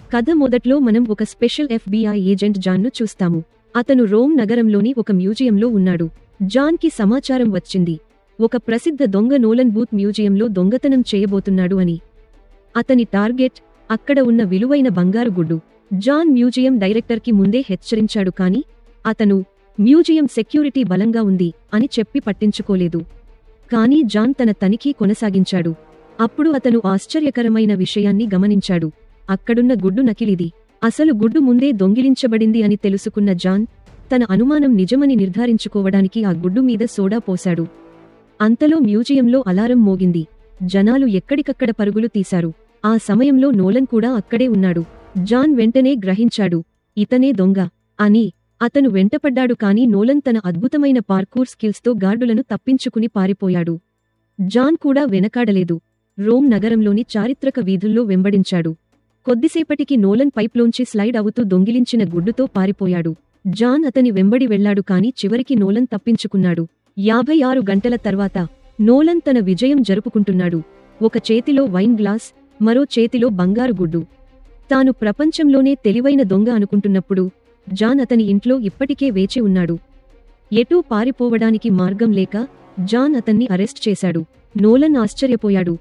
కథ మొదట్లో మనం ఒక స్పెషల్ FBI ఏజెంట్ జాన్ను చూస్తాము. అతను రోమ్ నగరంలోని ఒక మ్యూజియంలో ఉన్నాడు. జాన్కి సమాచారం వచ్చింది, ఒక ప్రసిద్ధ దొంగ నోలన్ బూత్ మ్యూజియంలో దొంగతనం చేయబోతున్నాడు అని. అతని టార్గెట్ అక్కడ ఉన్న విలువైన బంగారు గుడ్డు. జాన్ మ్యూజియం డైరెక్టర్కి ముందే హెచ్చరించాడు, కానీ అతను మ్యూజియం సెక్యూరిటీ బలంగా ఉంది అని చెప్పి పట్టించుకోలేదు. కానీ జాన్ తన తనిఖీ కొనసాగించాడు. అప్పుడు అతను ఆశ్చర్యకరమైన విషయాన్ని గమనించాడు. అక్కడున్న గుడ్డు నకిలీది. అసలు గుడ్డు ముందే దొంగిలించబడింది అని తెలుసుకున్న జాన్ తన అనుమానం నిజమని నిర్ధారించుకోవడానికి ఆ గుడ్డు మీద సోడా పోశాడు. అంతలో మ్యూజియంలో అలారం మోగింది. జనాలు ఎక్కడికక్కడ పరుగులు తీశారు. ఆ సమయంలో నోలన్ కూడా అక్కడే ఉన్నాడు. జాన్ వెంటనే గ్రహించాడు, ఇతనే దొంగ అని. అతను వెంటపడ్డాడు, కానీ నోలన్ తన అద్భుతమైన పార్కూర్ స్కిల్స్తో గార్డులను తప్పించుకుని పారిపోయాడు. జాన్ కూడా వెనకాడలేదు. రోమ్ నగరంలోని చారిత్రక వీధుల్లో వెంబడించాడు. కొద్దిసేపటికి నోలన్ పైప్లోంచి స్లైడ్ అవుతూ దొంగిలించిన గుడ్డుతో పారిపోయాడు. జాన్ అతని వెంబడి వెళ్లాడు, కానీ చివరికి నోలన్ తప్పించుకున్నాడు. 56 గంటల తర్వాత నోలన్ తన విజయం జరుపుకుంటున్నాడు. ఒక చేతిలో వైన్ గ్లాస్, మరో చేతిలో బంగారు గుడ్డు. తాను ప్రపంచంలోనే తెలివైన దొంగ అనుకుంటున్నప్పుడు జాన్ అతని ఇంట్లో ఇప్పటికే వేచి ఉన్నాడు. ఎటూ పారిపోవడానికి మార్గం లేక జాన్ అతన్ని అరెస్ట్ చేశాడు. నోలన్ ఆశ్చర్యపోయాడు.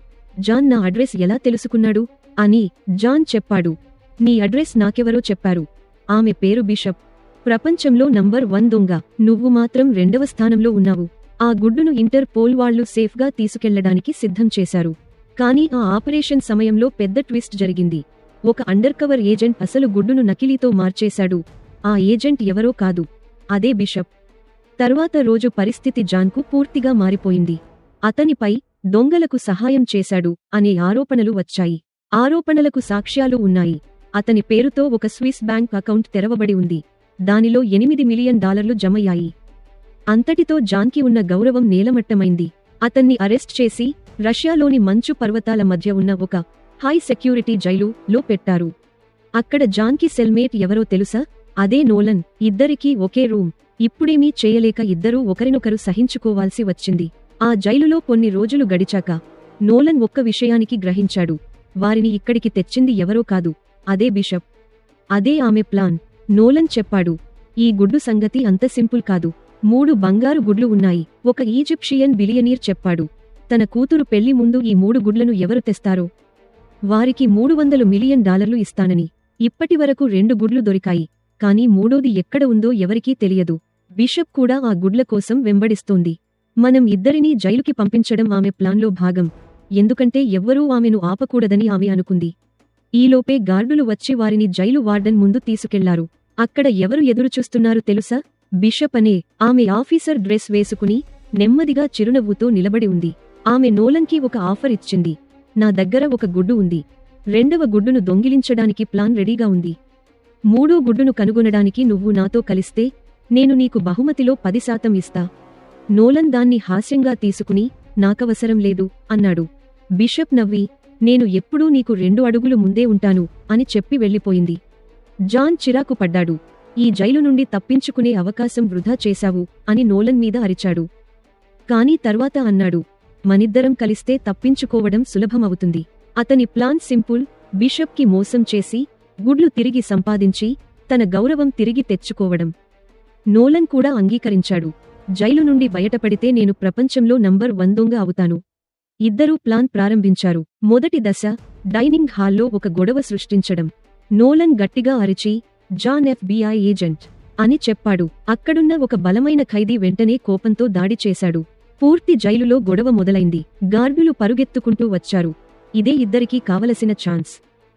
జాన్ నా అడ్రస్ ఎలా తెలుసుకున్నాడు అని. జాన్ చెప్పాడు, నీ అడ్రస్ నాకెవరో చెప్పారు. ఆమె పేరు బిషప్. ప్రపంచంలో నంబర్ 1 దొంగ. నువ్వు మాత్రం 2వ స్థానంలో ఉన్నావు. ఆ గుడ్డును ఇంటర్ పోల్ వాళ్లు సేఫ్గా తీసుకెళ్లడానికి సిద్ధం చేశారు. కానీ ఆ ఆపరేషన్ సమయంలో పెద్ద ట్విస్ట్ జరిగింది. ఒక అండర్కవర్ ఏజెంట్ అసలు గుడ్డును నకిలీతో మార్చేశాడు. ఆ ఏజెంట్ ఎవరో కాదు, అదే బిషప్. తర్వాత రోజు పరిస్థితి జాన్కు పూర్తిగా మారిపోయింది. అతనిపై దొంగలకు సహాయం చేశాడు అనే ఆరోపణలు వచ్చాయి. ఆరోపణలకు సాక్ష్యాలు ఉన్నాయి. అతని పేరుతో ఒక స్విస్ బ్యాంక్ అకౌంట్ తెరవబడి ఉంది. దానిలో $8 మిలియన్ జమయ్యాయి. అంతటితో జాన్కి ఉన్న గౌరవం నేలమట్టమైంది. అతన్ని అరెస్ట్ చేసి రష్యాలోని మంచు పర్వతాల మధ్య ఉన్న ఒక హై సెక్యూరిటీ జైలులో పెట్టారు. అక్కడ జాన్కి సెల్మేట్ ఎవరో తెలుసా? అదే నోలన్. ఇద్దరికీ ఒకే రూమ్. ఇప్పుడేమీ చేయలేక ఇద్దరూ ఒకరినొకరు సహించుకోవాల్సి వచ్చింది. ఆ జైలులో కొన్ని రోజులు గడిచాక నోలన్ ఒక్క విషయానికి గ్రహించాడు. వారిని ఇక్కడికి తెచ్చింది ఎవరో కాదు, అదే బిషప్. అదే ఆమె ప్లాన్. నోలన్ చెప్పాడు, ఈ గుడ్డు సంగతి అంత సింపుల్ కాదు. 3 బంగారు గుడ్లు ఉన్నాయి. ఒక ఈజిప్షియన్ బిలియనీర్ చెప్పాడు. తన కూతురు పెళ్లి ముందు ఈ 3 గుడ్లను ఎవరు తెస్తారో వారికి $300 మిలియన్ ఇస్తానని. ఇప్పటివరకు 2 గుడ్లు దొరికాయి, కానీ మూడోది ఎక్కడ ఉందో ఎవరికీ తెలియదు. బిషప్ కూడా ఆ గుడ్ల కోసం వెంబడిస్తోంది. మనం ఇద్దరినీ జైలుకి పంపించడం ఆమె ప్లాన్లో భాగం. ఎందుకంటే ఎవ్వరూ ఆమెను ఆపకూడదని ఆమె అనుకుంది. ఈలోపే గార్డులు వచ్చి వారిని జైలు వార్డెన్ ముందు తీసుకెళ్లారు. అక్కడ ఎవరు ఎదురుచూస్తున్నారు తెలుసా? బిషప్ అనే ఆమె ఆఫీసర్ డ్రెస్ వేసుకుని నెమ్మదిగా చిరునవ్వుతో నిలబడి ఉంది. ఆమె నోలన్కి ఒక ఆఫర్ ఇచ్చింది. నా దగ్గర ఒక గుడ్డు ఉంది. 2వ గుడ్డును దొంగిలించడానికి ప్లాన్ రెడీగా ఉంది. 3వ గుడ్డును కనుగొనడానికి నువ్వు నాతో కలిస్తే నేను నీకు బహుమతిలో 10% ఇస్తా. నోలన్ దాన్ని హాస్యంగా తీసుకుని నాకవసరం లేదు అన్నాడు. బిషప్ నవ్వి, నేను ఎప్పుడూ నీకు 2 అడుగులు ముందే ఉంటాను అని చెప్పి వెళ్ళిపోయింది. జాన్ చిరాకు పడ్డాడు. ఈ జైలు నుండి తప్పించుకునే అవకాశం వృధా చేశావు అని నోలన్ మీద అరిచాడు. కానీ తర్వాత అన్నాడు, మనిద్దరం కలిస్తే తప్పించుకోవడం సులభమవుతుంది. అతని ప్లాన్ సింపుల్. బిషప్కి మోసం చేసి గుడ్లు తిరిగి సంపాదించి తన గౌరవం తిరిగి తెచ్చుకోవడం. నోలన్ కూడా అంగీకరించాడు. జైలు నుండి బయటపడితే నేను ప్రపంచంలో నంబర్ 1 దొంగ అవుతాను. ఇద్దరూ ప్లాన్ ప్రారంభించారు. మొదటి దశ, డైనింగ్ హాల్లో ఒక గొడవ సృష్టించడం. నోలన్ గట్టిగా అరిచి, జాన్ FBI ఏజెంట్ అని చెప్పాడు. అక్కడున్న ఒక బలమైన ఖైదీ వెంటనే కోపంతో దాడి చేశాడు. పూర్తి జైలులో గొడవ మొదలైంది. గార్డులు పరుగెత్తుకుంటూ వచ్చారు. ఇదే ఇద్దరికీ కావలసిన ఛాన్స్.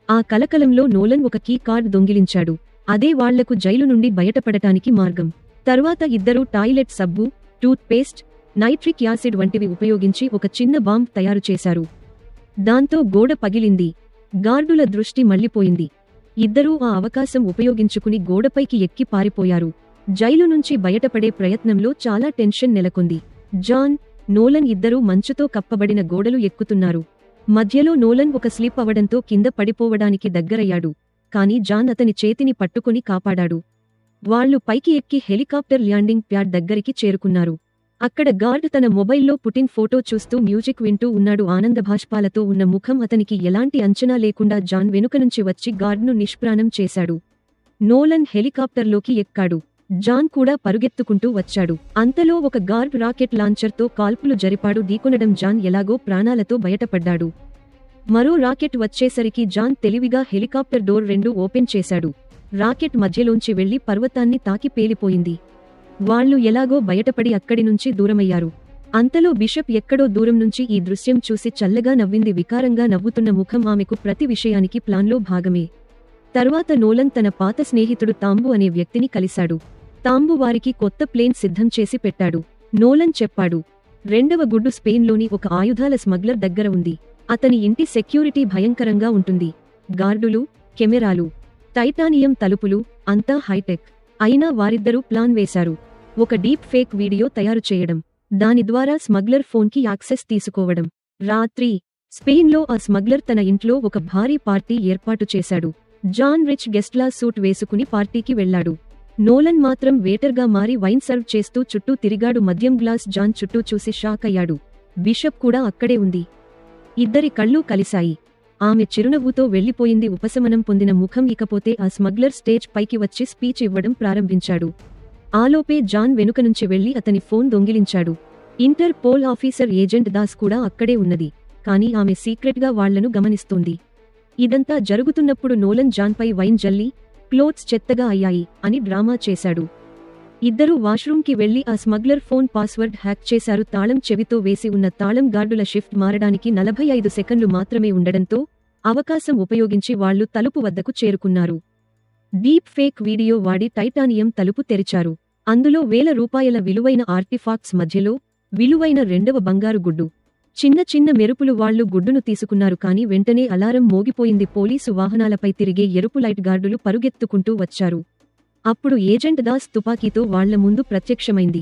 ఆ కలకలంలో నోలన్ ఒక కీ కార్డ్ దొంగిలించాడు. అదే వాళ్లకు జైలు నుండి బయటపడటానికి మార్గం. తర్వాత ఇద్దరూ టాయిలెట్ సబ్బు, టూత్ పేస్ట్, నైట్రిక్ యాసిడ్ వంటివి ఉపయోగించి ఒక చిన్న బాంబ్ తయారు చేశారు. దాంతో గోడ పగిలింది. గార్డుల దృష్టి మళ్లిపోయింది. ఇద్దరూ ఆ అవకాశం ఉపయోగించుకుని గోడపైకి ఎక్కి పారిపోయారు. జైలు నుంచి బయటపడే ప్రయత్నంలో చాలా టెన్షన్ నెలకొంది. జాన్, నోలన్ ఇద్దరూ మంచుతో కప్పబడిన గోడలు ఎక్కుతున్నారు. మధ్యలో నోలన్ ఒక స్లిప్ అవడంతో కింద పడిపోవడానికి దగ్గరయ్యాడు. కానీ జాన్ అతని చేతిని పట్టుకుని కాపాడాడు. వాళ్లు పైకి ఎక్కి హెలికాప్టర్ ల్యాండింగ్ ప్యాడ్ దగ్గరికి చేరుకున్నారు. అక్కడ గార్డ్ తన మొబైల్లో పుటిన్ ఫోటో చూస్తూ మ్యూజిక్ వింటూ ఉన్నాడు. ఆనందభాష్పాలతో ఉన్న ముఖం అతనికి ఎలాంటి అంచనా లేకుండా జాన్ వెనుక నుంచి వచ్చి గార్డ్ను నిష్ప్రాణం చేశాడు. నోలన్ హెలికాప్టర్లోకి ఎక్కాడు. జాన్ కూడా పరుగెత్తుకుంటూ వచ్చాడు. అంతలో ఒక గార్డ్ రాకెట్ లాంచర్తో కాల్పులు జరిపాడు. ఢీకొనడం జాన్ ఎలాగో ప్రాణాలతో బయటపడ్డాడు. మరో రాకెట్ వచ్చేసరికి జాన్ తెలివిగా హెలికాప్టర్ డోర్ 2 ఓపెన్ చేశాడు. రాకెట్ మధ్యలోంచి వెళ్లి పర్వతాన్ని తాకి పేలిపోయింది. వాళ్లు ఎలాగో బయటపడి అక్కడి నుంచి దూరమయ్యారు. అంతలో బిషప్ ఎక్కడో దూరం నుంచి ఈ దృశ్యం చూసి చల్లగా నవ్వింది. వికారంగా నవ్వుతున్న ముఖం ఆమెకు ప్రతి విషయానికి ప్లాన్లో భాగమే. తర్వాత నోలన్ తన పాత స్నేహితుడు తాంబు అనే వ్యక్తిని కలిశాడు. తాంబు వారికి కొత్త ప్లేన్ సిద్ధం చేసి పెట్టాడు. నోలన్ చెప్పాడు, 2వ గుడ్డు స్పెయిన్లోని ఒక ఆయుధాల స్మగ్లర్ దగ్గర ఉంది. అతని ఇంటి సెక్యూరిటీ భయంకరంగా ఉంటుంది. గార్డులు, కెమెరాలు, టైటానియం తలుపులు, అంతా హైటెక్. అయినా వారిద్దరూ ప్లాన్ వేశారు. ఒక డీప్ ఫేక్ వీడియో తయారు చేయడం, దాని ద్వారా స్మగ్లర్ ఫోన్కి యాక్సెస్ తీసుకోవడం. రాత్రి స్పెయిన్లో ఆ స్మగ్లర్ తన ఇంట్లో ఒక భారీ పార్టీ ఏర్పాటు చేశాడు. జాన్ రిచ్ గెస్ట్లా సూట్ వేసుకుని పార్టీకి వెళ్లాడు. నోలన్ మాత్రం వేటర్గా మారి వైన్ సర్వ్ చేస్తూ చుట్టూ తిరిగాడు. మద్యం గ్లాస్ జాన్ చుట్టూ చూసి షాక్ అయ్యాడు. బిషప్ కూడా అక్కడే ఉంది. ఇద్దరి కళ్ళు కలిశాయి. ఆమె చిరునవ్వుతో వెళ్లిపోయింది. ఉపశమనం పొందిన ముఖం. ఇకపోతే ఆ స్మగ్లర్ స్టేజ్ పైకి వచ్చి స్పీచ్ ఇవ్వడం ప్రారంభించాడు. ఆలోపే జాన్ వెనుక నుంచి వెళ్లి అతని ఫోన్ దొంగిలించాడు. Interpol officer agent Das కూడా అక్కడే ఉన్నది. కానీ ఆమె సీక్రెట్గా వాళ్లను గమనిస్తోంది. ఇదంతా జరుగుతున్నప్పుడు నోలన్ జాన్పై వైన్ జల్లి, క్లోత్స్ చెత్తగా అయ్యాయి అని డ్రామా చేశాడు. ఇద్దరూ వాష్రూమ్కి వెళ్లి ఆ స్మగ్లర్ ఫోన్ పాస్వర్డ్ హ్యాక్ చేశారు. తాళం చెవితో వేసి ఉన్న తాళం గార్డుల షిఫ్ట్ మారడానికి 45 సెకండ్లు మాత్రమే ఉండడంతో అవకాశం ఉపయోగించి వాళ్లు తలుపు వద్దకు చేరుకున్నారు. డీప్ ఫేక్ వీడియో వాడి టైటానియం తలుపు తెరిచారు. అందులో ₹1000 విలువైన ఆర్టిఫాక్ట్స్, మధ్యలో విలువైన 2వ బంగారు గుడ్డు. చిన్న చిన్న మెరుపులు. వాళ్లు గుడ్డును తీసుకున్నారు. కానీ వెంటనే అలారం మోగిపోయింది. పోలీసు వాహనాలపై తిరిగే ఎరుపు లైట్ గార్డులు పరుగెత్తుకుంటూ వచ్చారు. అప్పుడు ఏజెంట్ దాస్ తుపాకీతో వాళ్ల ముందు ప్రత్యక్షమైంది.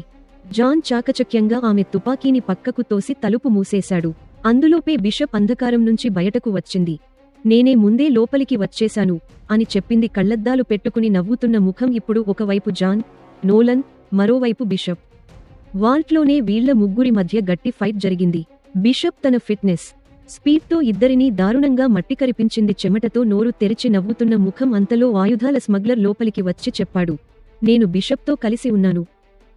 జాన్ చాకచక్యంగా ఆమె తుపాకీని పక్కకు తోసి తలుపు మూసేశాడు. అందులోపే బిషప్ అంధకారం నుంచి బయటకు వచ్చింది. నేనే ముందే లోపలికి వచ్చేశాను అని చెప్పింది. కళ్లద్దాలు పెట్టుకుని నవ్వుతున్న ముఖం. ఇప్పుడు ఒకవైపు జాన్, నోలన్, మరోవైపు బిషప్. వాల్ట్లోనే వీళ్ల ముగ్గురి మధ్య గట్టి ఫైట్ జరిగింది. బిషప్ తన ఫిట్నెస్, స్పీడ్తో ఇద్దరినీ దారుణంగా మట్టికరిపించింది. చెమటతో నోరు తెరిచి నవ్వుతున్న ముఖం. అంతలో ఆయుధాల స్మగ్లర్ లోపలికి వచ్చి చెప్పాడు, నేను బిషప్తో కలిసి ఉన్నాను.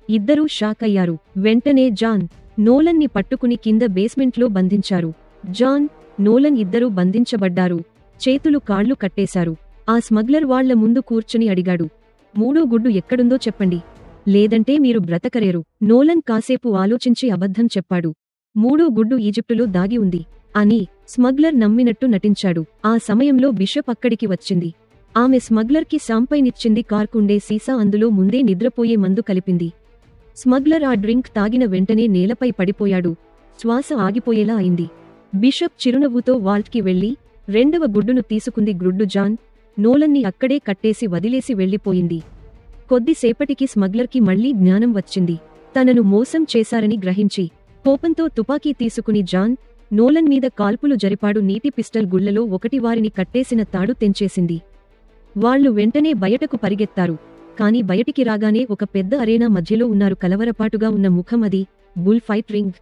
ఇద్దరూ షాక్ అయ్యారు. వెంటనే జాన్, నోలన్ని పట్టుకుని కింద బేస్మెంట్లో బంధించారు. జాన్, నోలన్ ఇద్దరూ బంధించబడ్డారు. చేతులు కాళ్లు కట్టేశారు. ఆ స్మగ్లర్ వాళ్ల ముందు కూర్చుని అడిగాడు, 3వ గుడ్డు ఎక్కడుందో చెప్పండి, లేదంటే మీరు బ్రతకలేరు. నోలన్ కాసేపు ఆలోచించి అబద్ధం చెప్పాడు. 3వ గుడ్డు ఈజిప్టులో దాగి ఉంది అని. స్మగ్లర్ నమ్మినట్టు నటించాడు. ఆ సమయంలో బిషప్ అక్కడికి వచ్చింది. ఆమె స్మగ్లర్కి షాంపైనిచ్చింది. కార్కుండే సీసా, అందులో ముందే నిద్రపోయే మందు కలిపింది. స్మగ్లర్ ఆ డ్రింక్ తాగిన వెంటనే నేలపై పడిపోయాడు. శ్వాస ఆగిపోయేలా అయింది. బిషప్ చిరునవ్వుతో వాల్ట్కి వెళ్లి 2వ గుడ్డును తీసుకుంది. గుడ్డు జాన్, నోలన్ని అక్కడే కట్టేసి వదిలేసి వెళ్లిపోయింది. కొద్దిసేపటికి స్మగ్లర్కి మళ్లీ జ్ఞానం వచ్చింది. తనను మోసం చేశారని గ్రహించి కోపంతో తుపాకీ తీసుకుని జాన్, నోలన్ మీద కాల్పులు జరిపాడు. నీటి పిస్టల్ గుళ్లలో ఒకటి వారిని కట్టేసిన తాడు తెంచేసింది. వాళ్లు వెంటనే బయటకు పరిగెత్తారు. కాని బయటికి రాగానే ఒక పెద్ద అరేనా మధ్యలో ఉన్నారు. కలవరపాటుగా ఉన్న ముఖం అది. Bull fight ring.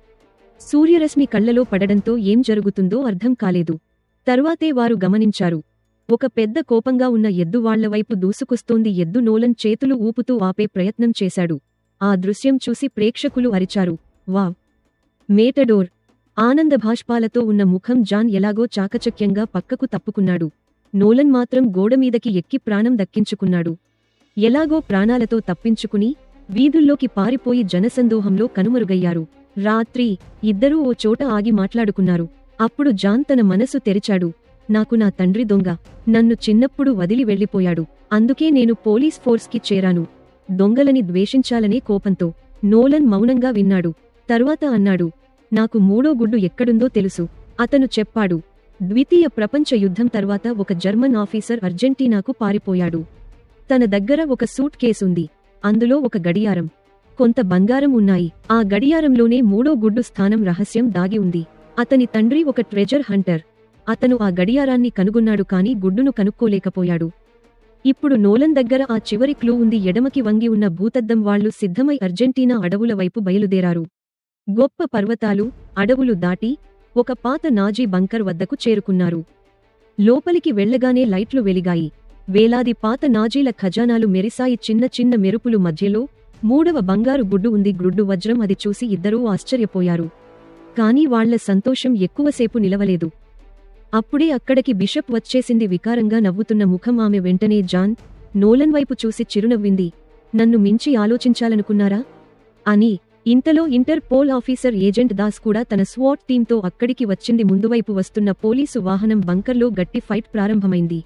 సూర్యరశ్మి కళ్లలో పడడంతో ఏం జరుగుతుందో అర్థం కాలేదు. తర్వాతే వారు గమనించారు. ఒక పెద్ద కోపంగా ఉన్న ఎద్దు వాళ్లవైపు దూసుకొస్తోంది. ఎద్దు నోలన్ చేతులు ఊపుతూ ఆపే ప్రయత్నం చేశాడు. ఆ దృశ్యం చూసి ప్రేక్షకులు అరిచారు, వావ్, మేటడోర్. ఆనందభాష్పాలతో ఉన్న ముఖం. జాన్ ఎలాగో చాకచక్యంగా పక్కకు తప్పుకున్నాడు. నోలన్ మాత్రం గోడమీదకి ఎక్కి ప్రాణం దక్కించుకున్నాడు. ఎలాగో ప్రాణాలతో తప్పించుకుని వీధుల్లోకి పారిపోయి జనసందోహంలో కనుమరుగయ్యారు. రాత్రి ఇద్దరూ ఓ చోట ఆగి మాట్లాడుకున్నారు. అప్పుడు జాన్ తన మనసు తెరిచాడు. నాకు నా తండ్రి దొంగ. నన్ను చిన్నప్పుడు వదిలి వెళ్లిపోయాడు. అందుకే నేను పోలీస్ ఫోర్స్కి చేరాను. దొంగలని ద్వేషించాలనే కోపంతో. నోలన్ మౌనంగా విన్నాడు. తర్వాత అన్నాడు, నాకు 3వ గుడ్డు ఎక్కడుందో తెలుసు. అతను చెప్పాడు, ద్వితీయ ప్రపంచ యుద్ధం తర్వాత ఒక జర్మన్ ఆఫీసర్ అర్జెంటీనాకు పారిపోయాడు. తన దగ్గర ఒక సూట్ కేసుంది. అందులో ఒక గడియారం, కొంత బంగారం ఉన్నాయి. ఆ గడియారంలోనే 3వ గుడ్డు స్థానం రహస్యం దాగి ఉంది. అతని తండ్రి ఒక ట్రెజర్ హంటర్. అతను ఆ గడియారాన్ని కనుగొన్నాడు. కానీ గుడ్డును కనుక్కోలేకపోయాడు. ఇప్పుడు నోలన్ దగ్గర ఆ చివరి క్లూ ఉంది. ఎడమకి వంగి ఉన్న భూతద్దం వాళ్లు సిద్ధమై అర్జెంటీనా అడవుల వైపు బయలుదేరారు. గొప్ప పర్వతాలు, అడవులు దాటి ఒక పాత నాజీ బంకర్ వద్దకు చేరుకున్నారు. లోపలికి వెళ్లగానే లైట్లు వెలిగాయి. వేలాది పాత నాజీల ఖజానాలు మెరిసాయి. చిన్న చిన్న మెరుపులు మధ్యలో మూడవ బంగారు గుడ్డు ఉంది. గుడ్డు వజ్రం. అది చూసి ఇద్దరూ ఆశ్చర్యపోయారు. కాని వాళ్ల సంతోషం ఎక్కువసేపు నిలవలేదు. అప్పుడే అక్కడికి బిషప్ వచ్చేసింది. వికారంగా నవ్వుతున్న ముఖం. ఆమె వెంటనే జాన్, నోలన్ వైపు చూసి చిరునవ్వింది. నన్ను మించి ఆలోచించాలనుకున్నారా అని. ఇంతలో Interpol officer agent Das కూడా తన స్వాట్ టీంతో అక్కడికి వచ్చింది. ముందువైపు వస్తున్న పోలీసు వాహనం బంకర్లో గట్టి ఫైట్ ప్రారంభమైంది.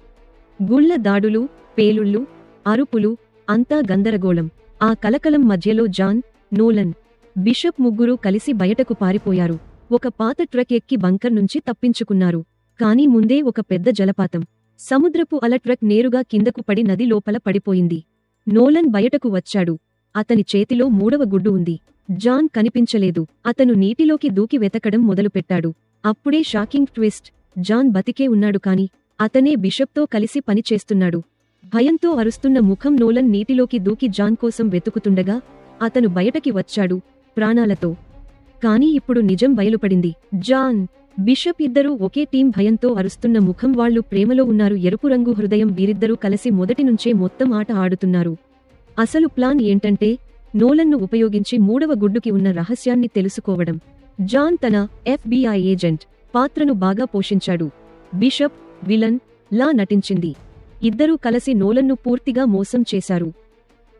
గుళ్ల దాడులు, పేలుళ్లు, అరుపులు, అంతా గందరగోళం. ఆ కలకలం మధ్యలో జాన్, నోలన్, బిషప్ ముగ్గురూ కలిసి బయటకు పారిపోయారు. ఒక పాత ట్రక్ ఎక్కి బంకర్ నుంచి తప్పించుకున్నారు. కాని ముందే ఒక పెద్ద జలపాతం. సముద్రపు అల. ట్రక్ నేరుగా కిందకు పడి నది లోపల పడిపోయింది. నోలన్ బయటకు వచ్చాడు. అతని చేతిలో మూడవ గుడ్డు ఉంది. జాన్ కనిపించలేదు. అతను నీటిలోకి దూకి వెతకడం మొదలుపెట్టాడు. అప్పుడే షాకింగ్ ట్విస్ట్. జాన్ బతికే ఉన్నాడు. కాని అతనే బిషప్తో కలిసి పని చేస్తున్నాడు. భయంతో అరుస్తున్న ముఖం. నోలన్ నీటిలోకి దూకి జాన్ కోసం వెతుకుతుండగా అతను బయటకి వచ్చాడు, ప్రాణాలతో. కాని ఇప్పుడు నిజం బయలుపడింది. జాన్, బిషప్ ఇద్దరూ ఒకే టీం. భయంతో అరుస్తున్న ముఖం. వాళ్లు ప్రేమలో ఉన్నారు. ఎరుపు రంగు హృదయం. వీరిద్దరూ కలిసి మొదటినుంచే మొత్తం ఆట ఆడుతున్నారు. అసలు ప్లాన్ ఏంటంటే నోలన్ను ఉపయోగించి మూడవ గుడ్డుకి ఉన్న రహస్యాన్ని తెలుసుకోవడం. జాన్ తన FBI ఏజెంట్ పాత్రను బాగా పోషించాడు. బిషప్ విలన్ లా నటించింది. ఇద్దరూ కలిసి నోలన్ను పూర్తిగా మోసం చేశారు.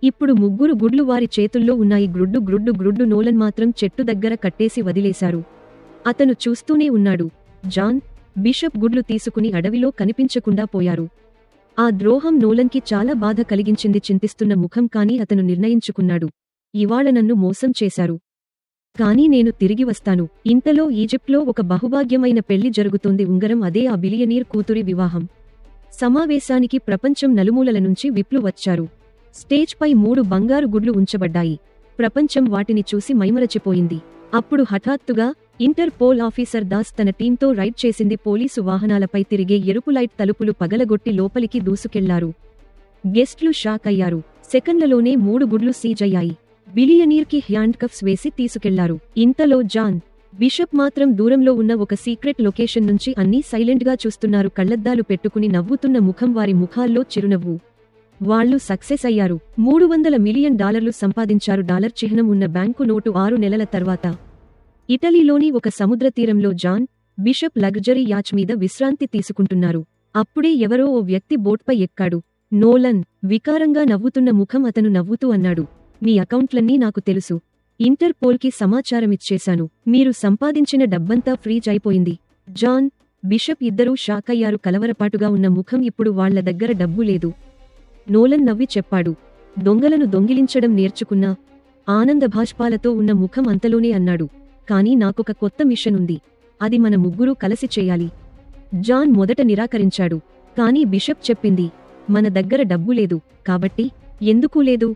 ఇప్పుడు ముగ్గురు గుడ్లు వారి చేతుల్లో ఉన్నాయి. గ్రుడ్డు. నోలన్ మాత్రం చెట్టు దగ్గర కట్టేసి వదిలేశారు. అతను చూస్తూనే ఉన్నాడు. జాన్, బిషప్ గుడ్లు తీసుకుని అడవిలో కనిపించకుండా పోయారు. ఆ ద్రోహం నోలన్కి చాలా బాధ కలిగించింది. చింతిస్తున్న ముఖం. కాని అతను నిర్ణయించుకున్నాడు, ఇవాళ నన్ను మోసం చేశారు, కానీ నేను తిరిగి వస్తాను. ఇంతలో ఈజిప్ట్లో ఒక బహుభాగ్యమైన పెళ్లి జరుగుతోంది. ఉంగరం. అదే ఆ బిలియనీర్ కూతురి వివాహం. సమావేశానికి ప్రపంచం నలుమూలల నుంచి విప్లు వచ్చారు. స్టేజ్పై 3 బంగారు గుడ్లు ఉంచబడ్డాయి. ప్రపంచం వాటిని చూసి మైమరచిపోయింది. అప్పుడు హఠాత్తుగా ఇంటర్ పోల్ ఆఫీసర్ దాస్ తన టీంతో రైడ్ చేసింది. పోలీసు వాహనాలపై తిరిగే ఎరుపు లైట్ తలుపులు పగలగొట్టి లోపలికి దూసుకెళ్లారు. గెస్ట్లు షాక్ అయ్యారు. సెకండ్లలోనే 3 గుడ్లు సీజ్ అయ్యాయి. బిలియనీర్కి హ్యాండ్ కఫ్స్ వేసి తీసుకెళ్లారు. ఇంతలో జాన్, బిషప్ మాత్రం దూరంలో ఉన్న ఒక సీక్రెట్ లొకేషన్ నుంచి అన్నీ సైలెంట్గా చూస్తున్నారు. కళ్లద్దాలు పెట్టుకుని నవ్వుతున్న ముఖం. వారి ముఖాల్లో చిరునవ్వు. వాళ్లు సక్సెస్ అయ్యారు. $300 మిలియన్ సంపాదించారు. డాలర్ చిహ్నం ఉన్న బ్యాంకు నోటు. 6 నెలల తర్వాత ఇటలీలోని ఒక సముద్ర తీరంలో జాన్, బిషప్ లగ్జరీ యాచ్ మీద విశ్రాంతి తీసుకుంటున్నారు. అప్పుడే ఎవరో ఓ వ్యక్తి బోట్పై ఎక్కాడు. నోలన్, వికారంగా నవ్వుతున్న ముఖం. అతను నవ్వుతూ అన్నాడు, మీ అకౌంట్లన్నీ నాకు తెలుసు. ఇంటర్ పోల్కి సమాచారమిచ్చేశాను. మీరు సంపాదించిన డబ్బంతా ఫ్రీజ్ అయిపోయింది. జాన్, బిషప్ ఇద్దరూ షాక్ అయ్యారు. కలవరపాటుగా ఉన్న ముఖం. ఇప్పుడు వాళ్ల దగ్గర డబ్బు లేదు. నోలన్ నవ్వి చెప్పాడు, దొంగలను దొంగిలించడం నేర్చుకున్నా. ఆనందభాష్పాలతో ఉన్న ముఖం. అంతలోనే అన్నాడు, కానీ నాకొక కొత్త మిషన్ ఉంది. అది మన ముగ్గురూ కలిసి చేయాలి. జాన్ మొదట నిరాకరించాడు. కానీ బిషప్ చెప్పింది, మన దగ్గర డబ్బు లేదు కాబట్టి. ఎందుకూ లేదు?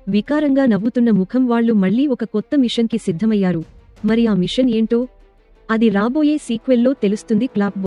వికారంగా నవ్వుతున్న ముఖం. వాళ్లు మళ్లీ ఒక కొత్త మిషన్కి సిద్ధమయ్యారు. మరి ఆ మిషన్ ఏంటో అది రాబోయే సీక్వెల్లో తెలుస్తుంది. క్లాప్